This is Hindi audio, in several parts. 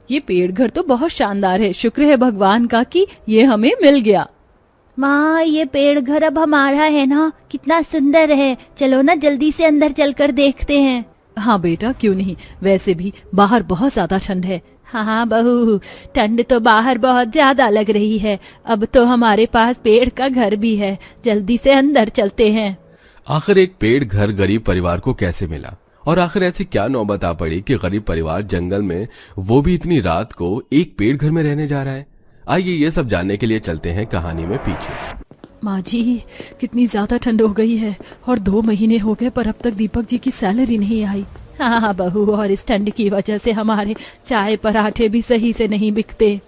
ये पेड़ घर तो बहुत शानदार है। शुक्र है भगवान का कि ये हमें मिल गया। माँ, ये पेड़ घर अब हमारा है ना, कितना सुंदर है। चलो ना जल्दी से अंदर चलकर देखते हैं। हाँ बेटा, क्यों नहीं। वैसे भी बाहर बहुत ज्यादा ठंड है। हाँ बहू, ठंड तो बाहर बहुत ज्यादा लग रही है। अब तो हमारे पास पेड़ का घर भी है, जल्दी से अंदर चलते हैं। आखिर एक पेड़ घर गरीब परिवार को कैसे मिला, और आखिर ऐसी क्या नौबत आ पड़ी कि गरीब परिवार जंगल में, वो भी इतनी रात को, एक पेड़ घर में रहने जा रहा है। आइए ये सब जानने के लिए चलते हैं कहानी में पीछे। माँ जी, कितनी ज्यादा ठंड हो गई है और 2 महीने हो गए पर अब तक दीपक जी की सैलरी नहीं आई। हाँ बहू, और इस ठंड की वजह से हमारे चाय पराठे भी सही से नहीं बिकते।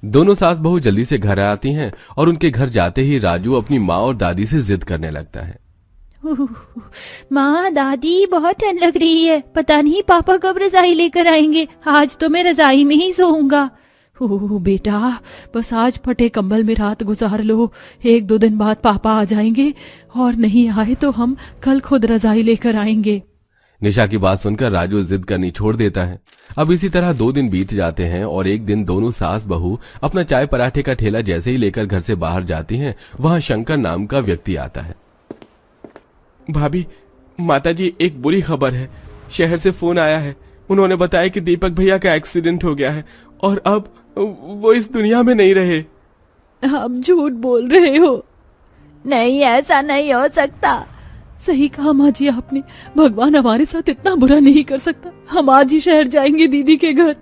दोनों सास बहू जल्दी से घर आती हैं और उनके घर जाते ही राजू अपनी माँ और दादी से जिद करने लगता है। माँ, दादी, बहुत ठंड लग रही है। पता नहीं पापा कब रजाई लेकर आएंगे। आज तो मैं रजाई में ही सोऊंगा। बेटा, बस आज फटे कंबल में रात गुजार लो। 1-2 दिन बाद पापा आ जाएंगे और नहीं आए तो हम कल खुद रजाई लेकर आएंगे। निशा की बात सुनकर राजू जिद करनी छोड़ देता है। अब इसी तरह 2 दिन बीत जाते हैं और एक दिन दोनों सास बहू अपना चाय पराठे का ठेला जैसे ही लेकर घर से बाहर जाती हैं, वहां शंकर नाम का व्यक्ति आता है। भाभी, माताजी, एक बुरी खबर है। शहर से फोन आया है। उन्होंने बताया कि दीपक भैया का एक्सीडेंट हो गया है और अब वो इस दुनिया में नहीं रहे। आप झूठ बोल रहे हो। नहीं, ऐसा नहीं हो सकता। सही कहा माँ जी आपने। भगवान हमारे साथ इतना बुरा नहीं कर सकता। हम आज ही शहर जाएंगे दीदी के घर।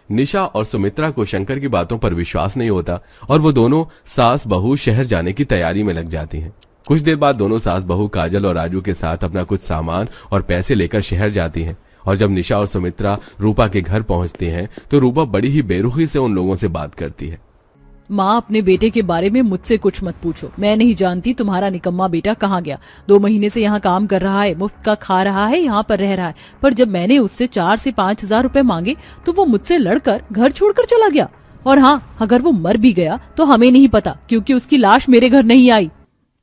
निशा और सुमित्रा को शंकर की बातों पर विश्वास नहीं होता और वो दोनों सास बहू शहर जाने की तैयारी में लग जाती हैं। कुछ देर बाद दोनों सास बहू काजल और राजू के साथ अपना कुछ सामान और पैसे लेकर शहर जाती हैं। और जब निशा और सुमित्रा रूपा के घर पहुंचती हैं तो रूपा बड़ी ही बेरुखी से उन लोगों से बात करती है। माँ, अपने बेटे के बारे में मुझसे कुछ मत पूछो। मैं नहीं जानती तुम्हारा निकम्मा बेटा कहाँ गया। 2 महीने से यहाँ काम कर रहा है, मुफ्त का खा रहा है, यहाँ पर रह रहा है। पर जब मैंने उससे 4 से 5 हजार रुपए मांगे तो वो मुझसे लड़कर घर छोड़कर चला गया। और हाँ, अगर वो मर भी गया तो हमें नहीं पता, क्योंकि उसकी लाश मेरे घर नहीं आई।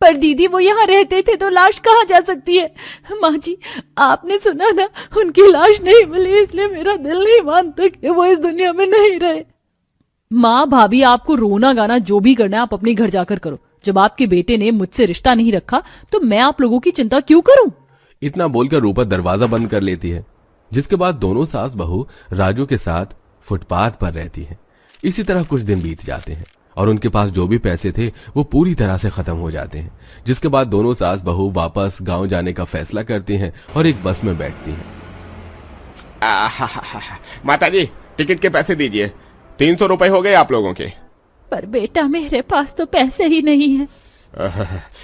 पर दीदी, वो यहाँ रहते थे तो लाश कहाँ जा सकती है? माँ जी, आपने सुना ना, उनकी लाश नहीं मिली, इसलिए मेरा दिल नहीं मानता कि वो इस दुनिया में नहीं रहे। माँ, भाभी, आपको रोना गाना जो भी करना है आप अपने घर जाकर करो। जब आपके बेटे ने मुझसे रिश्ता नहीं रखा तो मैं आप लोगों की चिंता क्यों करूं? इतना बोलकर रूपा दरवाजा बंद कर लेती है। जिसके बाद दोनों सास बहू राजू के साथ फुटपाथ पर रहती हैं। इसी तरह कुछ दिन बीत जाते हैं और उनके पास जो भी पैसे थे वो पूरी तरह से खत्म हो जाते हैं। जिसके बाद दोनों सास बहू वापस गांव जाने का फैसला करती हैं और एक बस में बैठती हैं। माताजी, टिकट के पैसे दीजिए। 300 रुपए हो गए आप लोगों के। पर बेटा, मेरे पास तो पैसे ही नहीं है।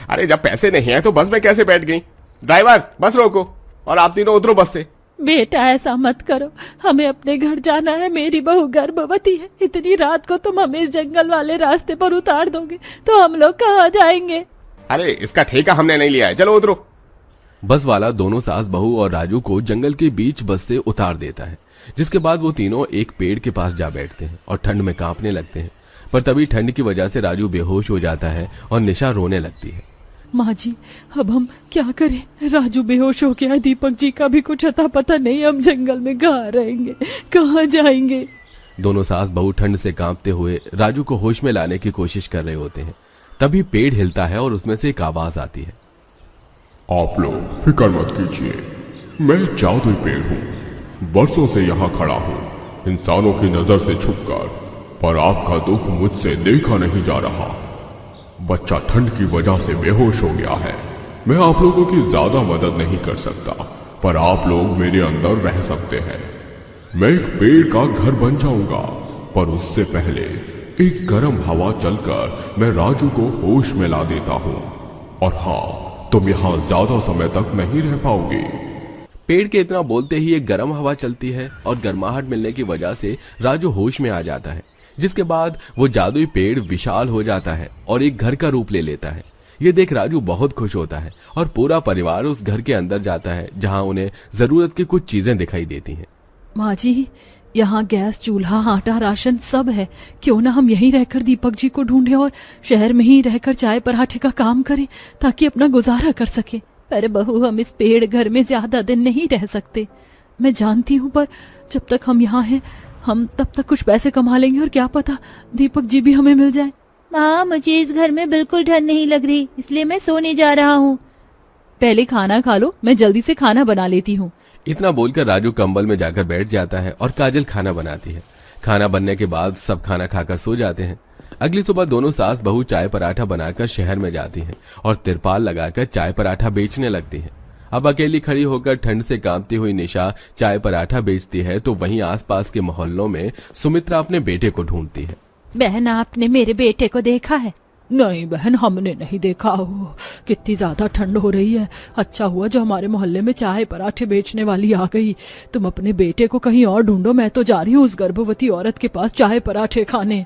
अरे जब पैसे नहीं है तो बस में कैसे बैठ गई? ड्राइवर, बस रोको और आप तीनों उतरो बस से। बेटा, ऐसा मत करो, हमें अपने घर जाना है। मेरी बहू गर्भवती है। इतनी रात को तुम हमें इस जंगल वाले रास्ते पर उतार दोगे तो हम लोग कहाँ जाएंगे? अरे इसका ठेका हमने नहीं लिया है, चलो उतरो। बस वाला दोनों सास बहू और राजू को जंगल के बीच बस से उतार देता है। जिसके बाद वो तीनों एक पेड़ के पास जा बैठते हैं और ठंड में कांपने लगते हैं। पर तभी ठंड की वजह से राजू बेहोश हो जाता है और निशा रोने लगती है। माँ जी, अब हम क्या करें? राजू बेहोश हो गया, दीपक जी का भी कुछ अता पता नहीं। हम जंगल में कहाँ रहेंगे, कहाँ जाएंगे? दोनों सास बहू ठंड से कांपते हुए राजू को होश में लाने की कोशिश कर रहे होते हैं। तभी पेड़ हिलता है और उसमें से एक आवाज आती है। आप लोग फिक्र मत कीजिए, मैं जादुई पेड़ हूँ। बरसों से यहाँ खड़ा हूँ, इंसानों की नजर से छुपकर, पर आपका दुख मुझसे देखा नहीं जा रहा। बच्चा ठंड की वजह से बेहोश हो गया है। मैं आप लोगों की ज्यादा मदद नहीं कर सकता, पर आप लोग मेरे अंदर रह सकते हैं। मैं एक पेड़ का घर बन जाऊंगा, पर उससे पहले एक गर्म हवा चलकर मैं राजू को होश में ला देता हूँ। और हाँ, तुम यहाँ ज्यादा समय तक नहीं रह पाओगे। पेड़ के इतना बोलते ही एक गर्म हवा चलती है और गर्माहट मिलने की वजह से राजू होश में आ जाता है। जिसके बाद वो जादुई पेड़ विशाल हो जाता है और एक घर का रूप ले लेता है। ये देख राजू बहुत खुश होता है और पूरा परिवार उस घर के अंदर जाता है जहां उन्हें जरूरत की कुछ चीजें दिखाई देती हैं। माँ जी, यहाँ गैस, चूल्हा, आटा, राशन सब है। क्यों ना हम यहीं रहकर दीपक जी को ढूंढें और शहर में ही रहकर चाय पराठे का काम करें ताकि अपना गुजारा कर सके। पर बहू, हम इस पेड़ घर में ज्यादा दिन नहीं रह सकते। मैं जानती हूँ, पर जब तक हम यहाँ हैं हम तब तक कुछ पैसे कमा लेंगे और क्या पता दीपक जी भी हमें मिल जाए। माँ, मुझे इस घर में बिल्कुल ठंड नहीं लग रही, इसलिए मैं सोने जा रहा हूँ। पहले खाना खा लो, मैं जल्दी से खाना बना लेती हूँ। इतना बोलकर राजू कंबल में जाकर बैठ जाता है और काजल खाना बनाती है। खाना बनने के बाद सब खाना खाकर सो जाते हैं। अगली सुबह दोनों सास बहू चाय पराठा बनाकर शहर में जाती हैं और तिरपाल लगाकर चाय पराठा बेचने लगती हैं। अब अकेली खड़ी होकर ठंड से कांपती हुई निशा चाय पराठा बेचती है तो वहीं आसपास के मोहल्लों में सुमित्रा अपने बेटे को ढूंढती है। बहन, आपने मेरे बेटे को देखा है? नहीं बहन, हमने नहीं देखा। हो कितनी ज्यादा ठंड हो रही है। अच्छा हुआ जो हमारे मोहल्ले में चाय पराठे बेचने वाली आ गई। तुम अपने बेटे को कहीं और ढूंढो, मैं तो जा रही हूँ उस गर्भवती औरत के पास चाय पराठे खाने।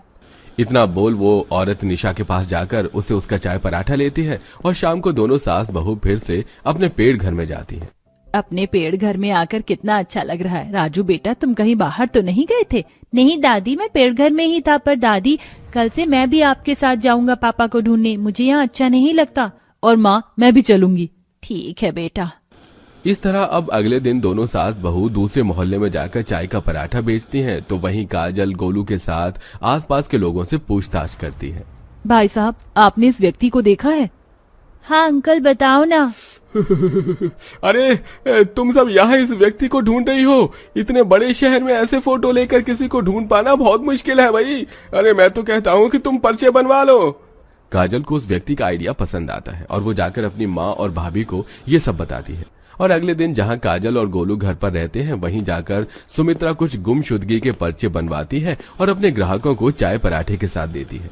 इतना बोल वो औरत निशा के पास जाकर उसे उसका चाय पराठा लेती है और शाम को दोनों सास बहू फिर से अपने पेड़ घर में जाती है। अपने पेड़ घर में आकर कितना अच्छा लग रहा है। राजू बेटा, तुम कहीं बाहर तो नहीं गए थे? नहीं दादी, मैं पेड़ घर में ही था। पर दादी, कल से मैं भी आपके साथ जाऊंगा पापा को ढूंढने, मुझे यहाँ अच्छा नहीं लगता। और माँ, मैं भी चलूंगी। ठीक है बेटा। इस तरह अब अगले दिन दोनों सास बहू दूसरे मोहल्ले में जाकर चाय का पराठा बेचती हैं तो वहीं काजल गोलू के साथ आसपास के लोगों से पूछताछ करती है। भाई साहब, आपने इस व्यक्ति को देखा है? हाँ अंकल, बताओ ना। अरे तुम सब यहाँ इस व्यक्ति को ढूंढ रही हो? इतने बड़े शहर में ऐसे फोटो लेकर किसी को ढूंढ पाना बहुत मुश्किल है भाई। अरे मैं तो कहता हूँ कि तुम पर्चे बनवा लो। काजल को उस व्यक्ति का आइडिया पसंद आता है और वो जाकर अपनी माँ और भाभी को ये सब बताती है। और अगले दिन जहाँ काजल और गोलू घर पर रहते हैं वहीं जाकर सुमित्रा कुछ गुमशुदगी के पर्चे बनवाती है और अपने ग्राहकों को चाय पराठे के साथ देती है।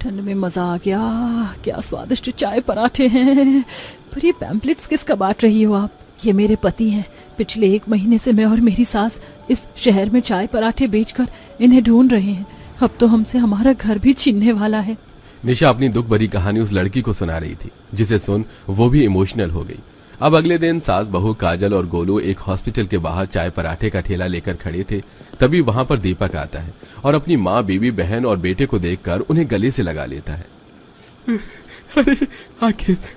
ठंड में मजा आ गया। क्या स्वादिष्ट चाय पराठे हैं। पर ये पैम्पलेट्स किसका बांट रही हो आप? ये मेरे पति हैं। पिछले 1 महीने से मैं और मेरी सास इस शहर में चाय पराठे बेचकर इन्हें ढूंढ रहे हैं। अब तो हमसे हमारा घर भी छीनने वाला है। निशा अपनी दुख भरी कहानी उस लड़की को सुना रही थी जिसे सुन वो भी इमोशनल हो गई। अब अगले दिन सास बहू काजल और गोलू एक हॉस्पिटल के बाहर चाय पराठे का ठेला लेकर खड़े थे। तभी वहां पर दीपक आता है और अपनी माँ, बीवी, बहन और बेटे को देखकर उन्हें गले से लगा लेता है। अरे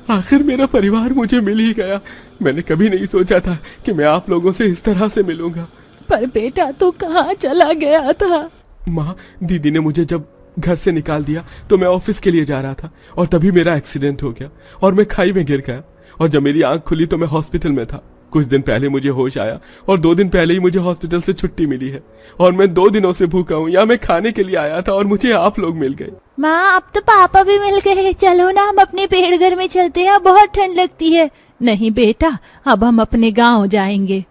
आखिर मेरा परिवार मुझे मिल ही गया। मैंने कभी नहीं सोचा था कि मैं आप लोगों से इस तरह से मिलूंगा। पर बेटा, तू कहाँ चला गया था? माँ, दीदी ने मुझे जब घर से निकाल दिया तो मैं ऑफिस के लिए जा रहा था और तभी मेरा एक्सीडेंट हो गया और मैं खाई में गिर गया। और जब मेरी आंख खुली तो मैं हॉस्पिटल में था। कुछ दिन पहले मुझे होश आया और 2 दिन पहले ही मुझे हॉस्पिटल से छुट्टी मिली है और मैं 2 दिनों से भूखा हूँ। यहाँ मैं खाने के लिए आया था और मुझे आप लोग मिल गए। माँ, अब तो पापा भी मिल गए। चलो ना, हम अपने पेड़ घर में चलते हैं, बहुत ठंड लगती है। नहीं बेटा, अब हम अपने गाँव जाएंगे।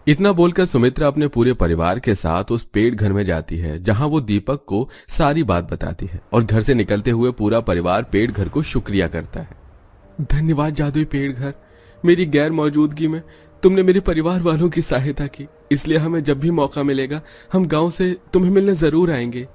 इतना बोलकर सुमित्रा अपने पूरे परिवार के साथ उस पेड़ घर में जाती है जहां वो दीपक को सारी बात बताती है और घर से निकलते हुए पूरा परिवार पेड़ घर को शुक्रिया करता है। धन्यवाद जादुई पेड़ घर, मेरी गैर मौजूदगी में तुमने मेरे परिवार वालों की सहायता की, इसलिए हमें जब भी मौका मिलेगा हम गांव से तुम्हें मिलने जरूर आएंगे।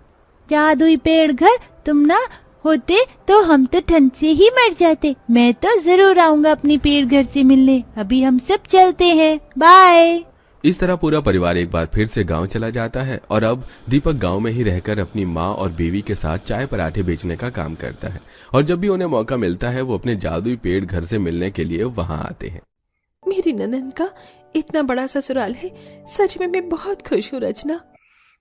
जादुई पेड़ घर, तुम ना होते तो हम तो ठंड से ही मर जाते। मैं तो जरूर आऊंगा अपनी पेड़ घर से मिलने। अभी हम सब चलते हैं, बाय। इस तरह पूरा परिवार एक बार फिर से गांव चला जाता है और अब दीपक गांव में ही रहकर अपनी माँ और बीवी के साथ चाय पराठे बेचने का काम करता है और जब भी उन्हें मौका मिलता है वो अपने जादुई पेड़ घर से मिलने के लिए वहां आते हैं। मेरी ननद का इतना बड़ा ससुराल है, सच में मैं बहुत खुश हूँ रचना।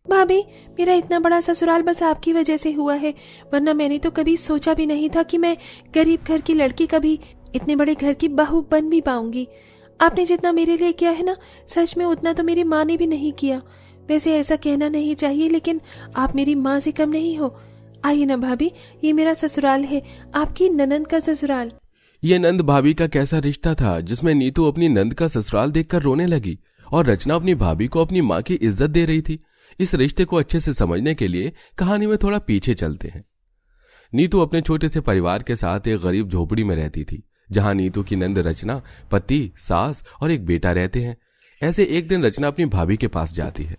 भाभी, मेरा इतना बड़ा ससुराल बस आपकी वजह से हुआ है, वरना मैंने तो कभी सोचा भी नहीं था कि मैं गरीब घर की लड़की कभी इतने बड़े घर की बहू बन भी पाऊंगी। आपने जितना मेरे लिए किया है ना, सच में उतना तो मेरी माँ ने भी नहीं किया। वैसे ऐसा कहना नहीं चाहिए, लेकिन आप मेरी माँ से कम नहीं हो। आइए ना भाभी, ये मेरा ससुराल है, आपकी ननद का ससुराल। ये नंद भाभी का कैसा रिश्ता था जिसमें नीतू अपनी नंद का ससुराल देखकर रोने लगी और रचना अपनी भाभी को अपनी माँ की इज्जत दे रही थी। इस रिश्ते को अच्छे से समझने के लिए कहानी में थोड़ा पीछे चलते हैं। नीतू अपने छोटे से परिवार के साथ एक गरीब झोपड़ी में रहती थी जहां नीतू की नंद रचना, पति, सास और एक बेटा रहते हैं। ऐसे एक दिन रचना अपनी भाभी के पास जाती है।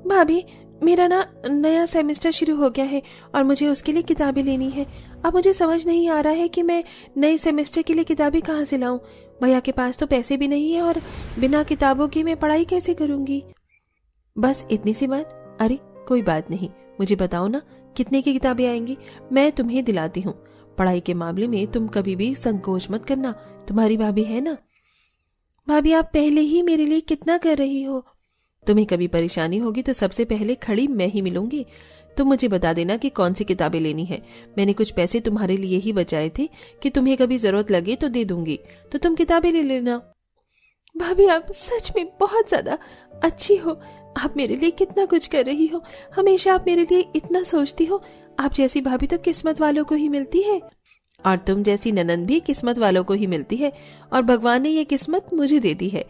भाभी, मेरा ना नया सेमेस्टर शुरू हो गया है और मुझे उसके लिए किताबें लेनी है। अब मुझे समझ नहीं आ रहा है कि मैं नए सेमेस्टर के लिए किताबें कहाँ से लाऊं। भैया के पास तो पैसे भी नहीं है और बिना किताबों की मैं पढ़ाई कैसे करूंगी। बस इतनी सी बात। अरे कोई बात नहीं, मुझे बताओ ना कितने की किताबें आएंगी, मैं तुम्हें दिलाती हूँ। पढ़ाई के मामले में तुम कभी भी संकोच मत करना, तुम्हारी भाभी है ना। भाभी, आप पहले ही मेरे लिए कितना कर रही हो। तुम्हें कभी परेशानी होगी तो सबसे पहले खड़ी मैं ही मिलूंगी। तुम मुझे बता देना कि कौन सी किताबें लेनी है। मैंने कुछ पैसे तुम्हारे लिए ही बचाए थे कि तुम्हें कभी जरूरत लगे तो दे दूंगी, तो तुम किताबें ले लेना। भाभी आप सच में बहुत ज्यादा अच्छी हो। आप मेरे लिए कितना कुछ कर रही हो। हमेशा आप मेरे लिए इतना सोचती हो। आप जैसी भाभी तो किस्मत वालों को ही मिलती है, और तुम जैसी ननंद भी किस्मत वालों को ही मिलती है। और भगवान ने ये किस्मत मुझे दे दी है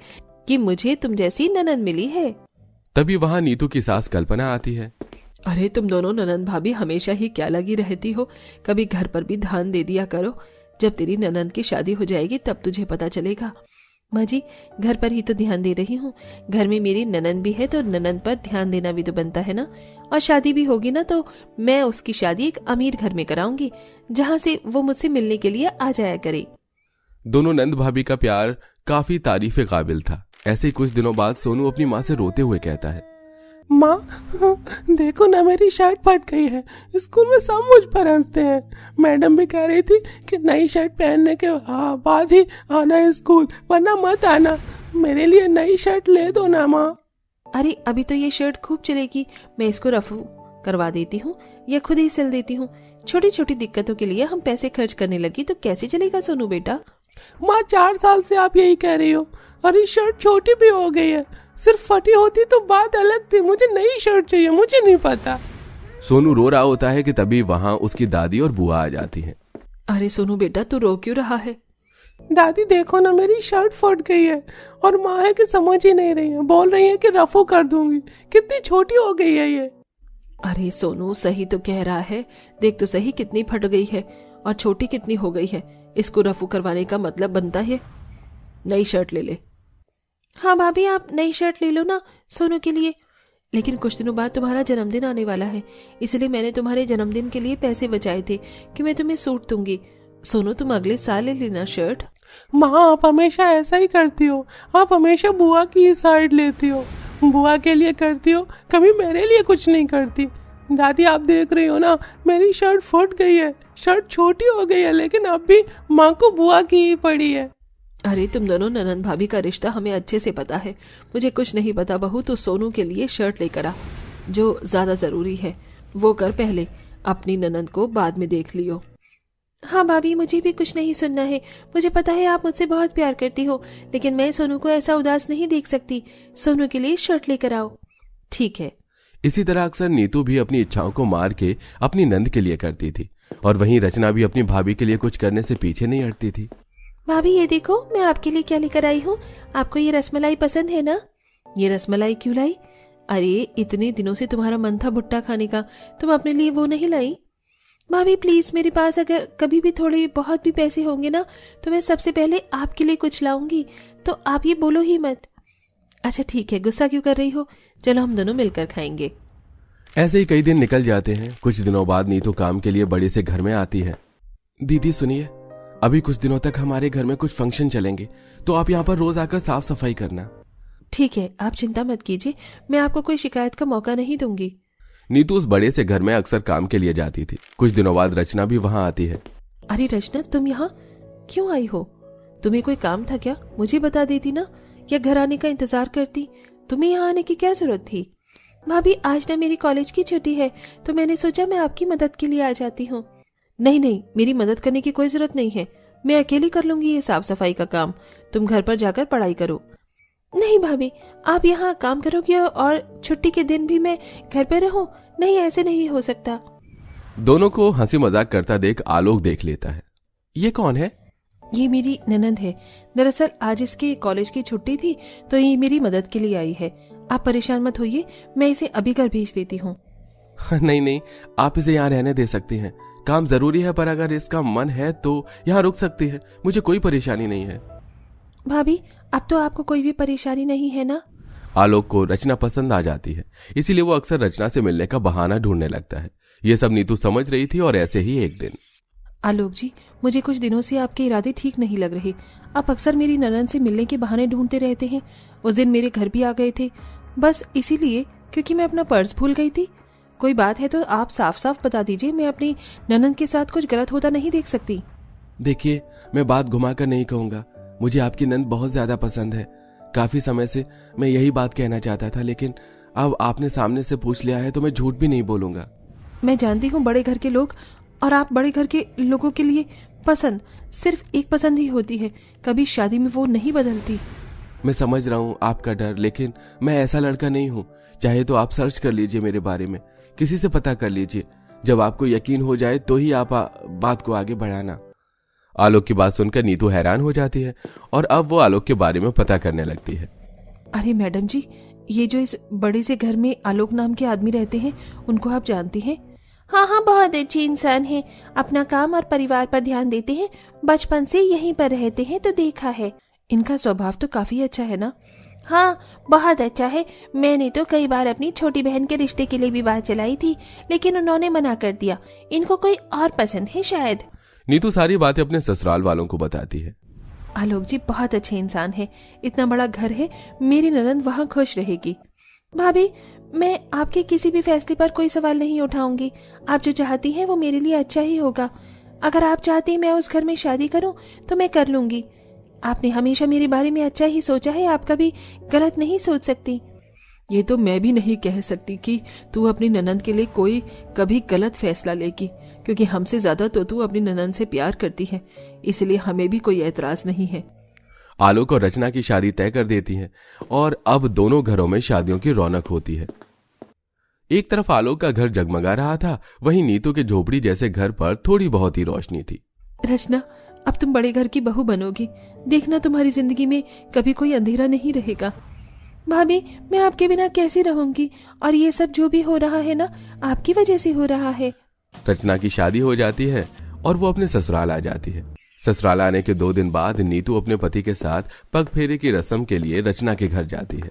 कि मुझे तुम जैसी ननंद मिली है। तभी वहां नीतू की सास कल्पना आती है। अरे तुम दोनों ननंद भाभी हमेशा ही क्या लगी रहती हो। कभी घर पर भी ध्यान दे दिया करो। जब तेरी ननंद की शादी हो जाएगी तब तुझे पता चलेगा। माँ जी, घर पर ही तो ध्यान दे रही हूँ। घर में मेरी ननंद भी है तो ननंद पर ध्यान देना भी तो बनता है ना। और शादी भी होगी ना तो मैं उसकी शादी एक अमीर घर में कराऊंगी, जहाँ से वो मुझसे मिलने के लिए आ जाया करे। दोनों नंद भाभी का प्यार काफी तारीफ काबिल था। ऐसे ही कुछ दिनों बाद सोनू अपनी माँ से रोते हुए कहता है, माँ देखो ना, मेरी शर्ट फट गई है। स्कूल में सब मुझ पर हंसते हैं। मैडम भी कह रही थी कि नई शर्ट पहनने के बाद ही आना है स्कूल, वरना मत आना। मेरे लिए नई शर्ट ले दो ना माँ। अरे अभी तो ये शर्ट खूब चलेगी, मैं इसको रफू करवा देती हूँ या खुद ही सिल देती हूँ। छोटी छोटी दिक्कतों के लिए हम पैसे खर्च करने लगी तो कैसे चलेगा सोनू बेटा। माँ 4 साल से आप यही कह रही हो, और ये शर्ट छोटी भी हो गई है। सिर्फ फटी होती तो बात अलग थी। मुझे नई शर्ट चाहिए, मुझे नहीं पता। सोनू रो रहा होता है कि तभी वहाँ उसकी दादी और बुआ आ जाती हैं। अरे सोनू बेटा, तू रो क्यों रहा है। दादी देखो ना, मेरी शर्ट फट गई है, और माँ है कि समझ ही नहीं रही है। बोल रही है कि रफू कर दूंगी। कितनी छोटी हो गई है ये। अरे सोनू, सही तो कह रहा है। देख तो सही कितनी फट गई है और छोटी कितनी हो गई है। इसको रफू करवाने का मतलब बनता है नई शर्ट ले ले। हाँ भाभी, आप नई शर्ट ले लो ना सोनू के लिए। लेकिन कुछ दिनों बाद तुम्हारा जन्मदिन आने वाला है, इसलिए मैंने तुम्हारे जन्मदिन के लिए पैसे बचाए थे कि मैं तुम्हें सूट दूंगी। सोनू, तुम अगले साल ले लेना शर्ट। माँ, आप हमेशा ऐसा ही करती हो। आप हमेशा बुआ की ही साइड लेती हो। बुआ के लिए करती हो, कभी मेरे लिए कुछ नहीं करती। दादी, आप देख रही हो ना, मेरी शर्ट फट गई है। शर्ट छोटी हो गई है, लेकिन अब भी माँ को बुआ की ही पड़ी है। अरे तुम दोनों ननंद भाभी का रिश्ता हमें अच्छे से पता है। मुझे कुछ नहीं पता बहू। तो सोनू के लिए शर्ट लेकर आ। जो ज्यादा जरूरी है वो कर पहले, अपनी ननंद को बाद में देख लियो। हाँ भाभी, मुझे भी कुछ नहीं सुनना है। मुझे पता है आप मुझसे बहुत प्यार करती हो, लेकिन मैं सोनू को ऐसा उदास नहीं देख सकती। सोनू के लिए शर्ट लेकर आओ। ठीक है। इसी तरह अक्सर नीतू भी अपनी इच्छाओं को मार के अपनी नंद के लिए करती थी, और वहीं रचना भी अपनी भाभी के लिए कुछ करने से पीछे नहीं हटती थी। भाभी ये देखो, मैं आपके लिए क्या लेकर आई हूँ। आपको ये रसमलाई पसंद है ना। ये रसमलाई क्यों लाई। अरे इतने दिनों से तुम्हारा मन था भुट्टा खाने का, तुम अपने लिए वो नहीं लाई। भाभी प्लीज, मेरे पास अगर कभी भी थोड़े बहुत भी पैसे होंगे ना तो मैं सबसे पहले आपके लिए कुछ लाऊंगी, तो आप ये बोलो ही मत। अच्छा ठीक है, गुस्सा क्यों कर रही हो। चलो हम दोनों मिलकर खाएंगे। ऐसे ही कई दिन निकल जाते हैं। कुछ दिनों बाद नीतू काम के लिए बड़े से घर में आती है। दीदी सुनिए, अभी कुछ दिनों तक हमारे घर में कुछ फंक्शन चलेंगे, तो आप यहाँ पर रोज आकर साफ सफाई करना। ठीक है, आप चिंता मत कीजिए, मैं आपको कोई शिकायत का मौका नहीं दूंगी। नीतू उस बड़े से घर में अक्सर काम के लिए जाती थी। कुछ दिनों बाद रचना भी वहाँ आती है। अरे रचना, तुम यहाँ क्यों आई हो। तुम्हें कोई काम था क्या, मुझे बता देती ना, या घर आने का इंतजार करती। तुम्हें यहाँ आने की क्या जरूरत थी। भाभी आज ना मेरी कॉलेज की छुट्टी है, तो मैंने सोचा मैं आपकी मदद के लिए आ जाती हूँ। नहीं नहीं, मेरी मदद करने की कोई जरूरत नहीं है। मैं अकेली कर लूंगी ये साफ सफाई का काम। तुम घर पर जाकर पढ़ाई करो। नहीं भाभी, आप यहाँ काम करोगी और छुट्टी के दिन भी मैं घर पर रहूं। नहीं, ऐसे नहीं हो सकता। दोनों को हंसी मजाक करता देख आलोक देख लेता है। ये कौन है। ये मेरी ननंद है। दरअसल आज इसके कॉलेज की छुट्टी थी, तो ये मेरी मदद के लिए आई है। आप परेशान मत होइए, मैं इसे अभी घर भेज देती हूँ। नहीं नहीं, आप इसे यहाँ रहने दे सकती हैं। काम जरूरी है, पर अगर इसका मन है तो यहाँ रुक सकती है। मुझे कोई परेशानी नहीं है। भाभी, अब तो आपको कोई भी परेशानी नहीं है ना। आलोक को रचना पसंद आ जाती है, इसीलिए वो अक्सर रचना से मिलने का बहाना ढूंढने लगता है। ये सब नीतू समझ रही थी, और ऐसे ही एक दिन। आलोक जी, मुझे कुछ दिनों से आपके इरादे ठीक नहीं लग रहे। आप अक्सर मेरी ननंद से मिलने के बहाने ढूंढते रहते हैं। उस दिन मेरे घर भी आ गए थे, बस इसीलिए क्योंकि मैं अपना पर्स भूल गई थी। कोई बात है तो आप साफ साफ बता दीजिए। मैं अपनी ननंद के साथ कुछ गलत होता नहीं देख सकती। देखिए, मैं बात घुमाकर नहीं कहूंगा। मुझे आपकी नंद बहुत ज्यादा पसंद है। काफी समय से मैं यही बात कहना चाहता था, लेकिन अब आपने सामने से पूछ लिया है तो मैं झूठ भी नहीं बोलूंगा। मैं जानती हूँ बड़े घर के लोग और आप बड़े घर के लोगों के लिए पसंद सिर्फ एक पसंद ही होती है, कभी शादी में वो नहीं बदलती। मैं समझ रहा हूँ आपका डर, लेकिन मैं ऐसा लड़का नहीं हूँ। चाहे तो आप सर्च कर लीजिए मेरे बारे में, किसी से पता कर लीजिए। जब आपको यकीन हो जाए तो ही आप बात को आगे बढ़ाना। आलोक की बात सुनकर नीतू हैरान हो जाती है और अब वो आलोक के बारे में पता करने लगती है। अरे मैडम जी, ये जो इस बड़े से घर में आलोक नाम के आदमी रहते हैं, उनको आप जानती हैं? हाँ हाँ, बहुत अच्छे इंसान हैं, अपना काम और परिवार पर ध्यान देते हैं, बचपन से यहीं पर रहते हैं तो देखा है। इनका स्वभाव तो काफी अच्छा है ना? हाँ, बहुत अच्छा है। मैंने तो कई बार अपनी छोटी बहन के रिश्ते के लिए भी बात चलाई थी, लेकिन उन्होंने मना कर दिया। इनको कोई और पसंद है शायद। नीतू सारी बातें अपने ससुराल वालों को बताती है। आलोक जी बहुत अच्छे इंसान है, इतना बड़ा घर है, मेरी ननद वहाँ खुश रहेगी। भाभी, मैं आपके किसी भी फैसले पर कोई सवाल नहीं उठाऊंगी। आप जो चाहती हैं वो मेरे लिए अच्छा ही होगा। अगर आप चाहती मैं उस घर में शादी करूं तो मैं कर लूंगी। आपने हमेशा मेरे बारे में अच्छा ही सोचा है, आप कभी गलत नहीं सोच सकती। ये तो मैं भी नहीं कह सकती कि तू अपनी ननद के लिए कोई कभी गलत फैसला लेगी, क्योंकि हमसे ज्यादा तो तू अपनी ननद से प्यार करती है, इसलिए हमें भी कोई एतराज नहीं है। आलोक और रचना की शादी तय कर देती है और अब दोनों घरों में शादियों की रौनक होती है। एक तरफ आलोक का घर जगमगा रहा था, वहीं नीतू के झोपड़ी जैसे घर पर थोड़ी बहुत ही रोशनी थी। रचना, अब तुम बड़े घर की बहू बनोगी, देखना तुम्हारी जिंदगी में कभी कोई अंधेरा नहीं रहेगा। भाभी, मैं आपके बिना कैसे रहूंगी, और ये सब जो भी हो रहा है ना, आपकी वजह से हो रहा है। रचना की शादी हो जाती है और वो अपने ससुराल आ जाती है। ससुराल आने के 2 दिन बाद नीतू अपने पति के साथ पग फेरे की रस्म के लिए रचना के घर जाती है।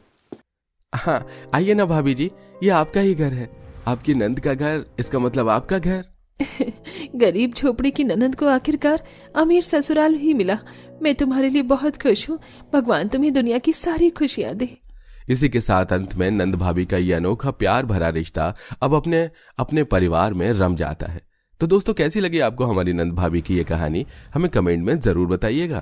हाँ, आइए ना भाभी जी, ये आपका ही घर है, आपकी नंद का घर, इसका मतलब आपका घर। गरीब झोपड़ी की ननद को आखिरकार अमीर ससुराल ही मिला। मैं तुम्हारे लिए बहुत खुश हूँ, भगवान तुम्हें दुनिया की सारी खुशियां दे। इसी के साथ अंत में नंद भाभी का ये अनोखा प्यार भरा रिश्ता अब अपने परिवार में रम जाता है। तो दोस्तों, कैसी लगी आपको हमारी नंद भाभी की ये कहानी? हमें कमेंट में जरूर बताइएगा।